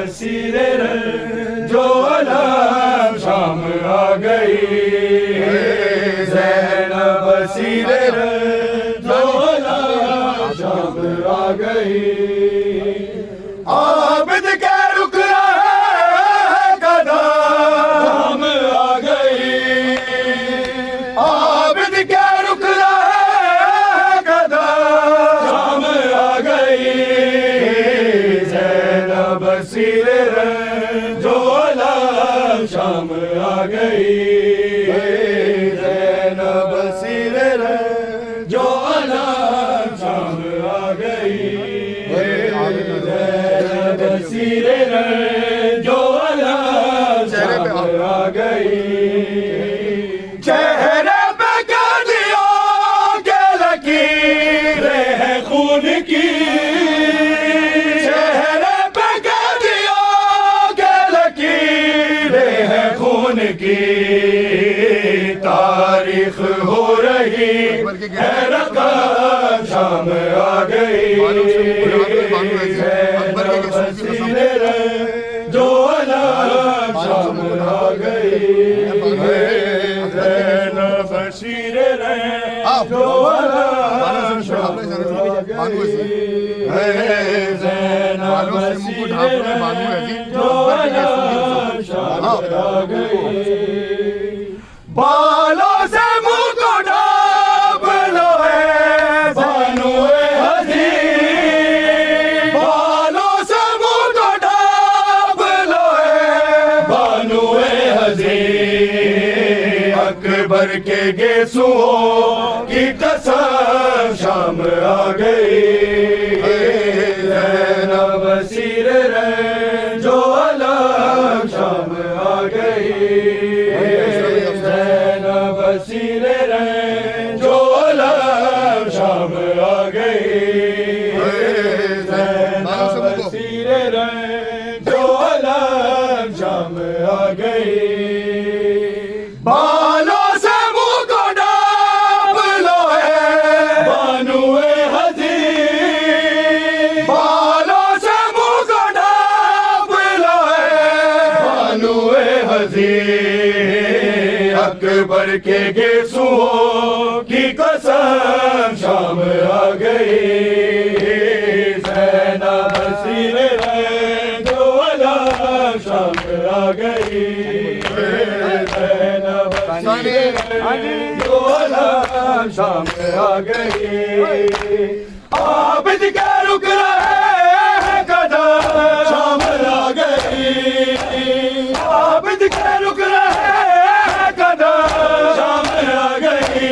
बसीरे जो अलाम शाम आ गई, ज़ैनब बसीरे जो अलाम शाम आ गई। आबिद के रुक रहे कदा शाम आ गई, आबिद के रुक रहे कदा शाम आ गई। ज़ैनब बसीरे जो अलाम शाम आ गई, ज़ैनब बसीरे जो अलाम शाम आ गई, ज़ैनब बसीरे जो अलाम शाम आ गई। चेहरे पे गादियों के लकीरें हैं खून की, चेहरे पे गादियों के लकीरें हैं खून की। तारीख हो रही है रकाब शाम आ गई, ज़ैनब बसीरे जो अलाम शाम आ गई, ज़ैनब बसीरे जो अलाम शाम आ गई, ज़ैनब बसीरे जो अलाम शाम आ गई। बालों से मुँह को ढाँप लो है बानुए हज़ी, बालों से मुँह को ढाँप लो है बानुए हज़ी। अकबर के गेसुओं की कसम शाम आ गई, ज़ैनब बसीरे जो अलाम शाम आ गई, ज़ैनब बसीरे जो अलाम शाम आ गई, ज़ैनब बसीरे जो अलाम शाम आ गई। बालों से मुँह को ढाँप लो है बानुए हज़ी, बालों से मुँह को ढाँप लो है बानुए हज़ी। अकबर के गेसुओं की कसम शाम आ गई, ज़ैनब बसीरे जो अलाम शाम आ गई, ज़ैनब बसीरे जो अलाम शाम आ गई। आबिद के रुक रहे कदा शाम आ गई, आबिद के रुक रहे कदा शाम आ गई,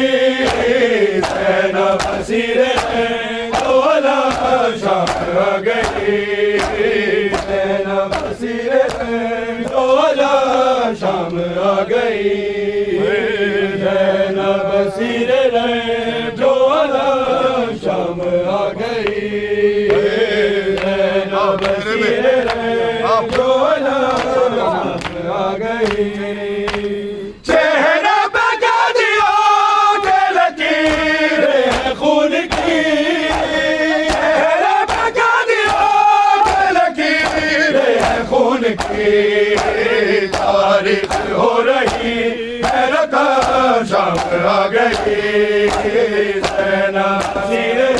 ज़ैनब बसीरे जो अलाम शाम आ गई, ज़ैनब बसीरे जो अलाम शाम आ गई, ज़ैनब बसीरे जो अलाम शाम आ गई, ज़ैनब बसीरे जो अलाम शाम आ गई। चेहरे पे गादियों के लकीरें हैं खून की, चेहरे पे गादियों के लकीरें हैं खून की। तारीख हो रही है रकाब शाम आ गई, ज़ैनब बसीरे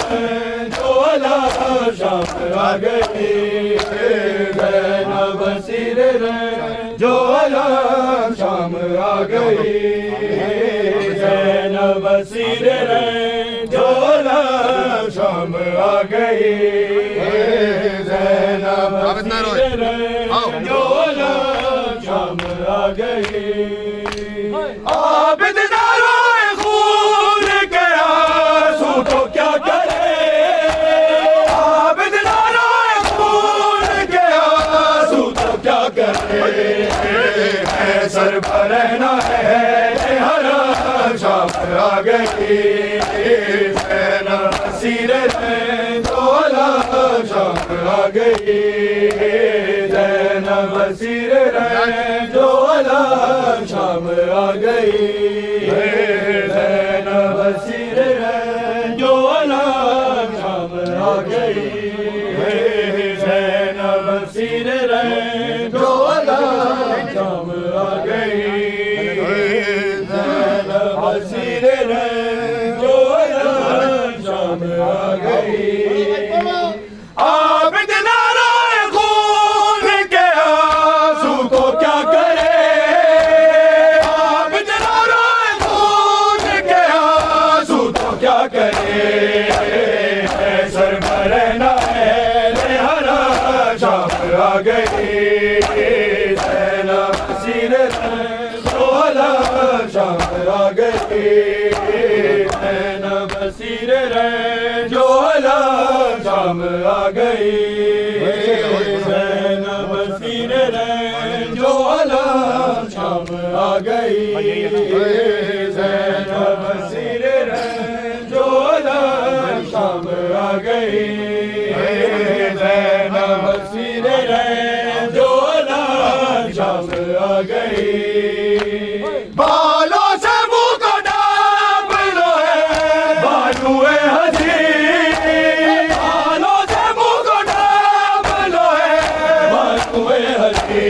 जो अलाम शाम आ गई, ज़ैनब बसीरे जो अलाम शाम आ गई, ज़ैनब बसीरे जो अलाम शाम आ गई, ज़ैनब बसीरे जो अलाम शाम आ गई। आबिद ना रोए खून के आंसू तो क्या करे, आबिद ना रोए खून के आंसू तो क्या करे। सर पर रहना है हराम शाम आ गई, ज़ैनब बसीरे जो अलाम शाम आ गई, ज़ैनब बसीरे जो अलाम शाम आ गई, ज़ैनब बसीरे जो अलाम शाम आ गई, ज़ैनब बसीरे शाम आ गई, ज़ैनब सीने जोहला शाम आ गई, ज़ैनब सीने जोहला शाम आ गई, ज़ैनब सीने जोहला शाम आ गई, ज़ैनब सीने जोहला शाम आ गई, ज़ैनब सीने जोहला शाम आ गई। बालों से मुँह को ढाँप लो है बानुए हसी, बालों से मुँह को ढाँप लो है बानुए हसी,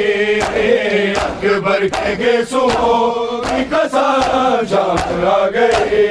अकबर के गेसुओं की कसम शाम आ गई।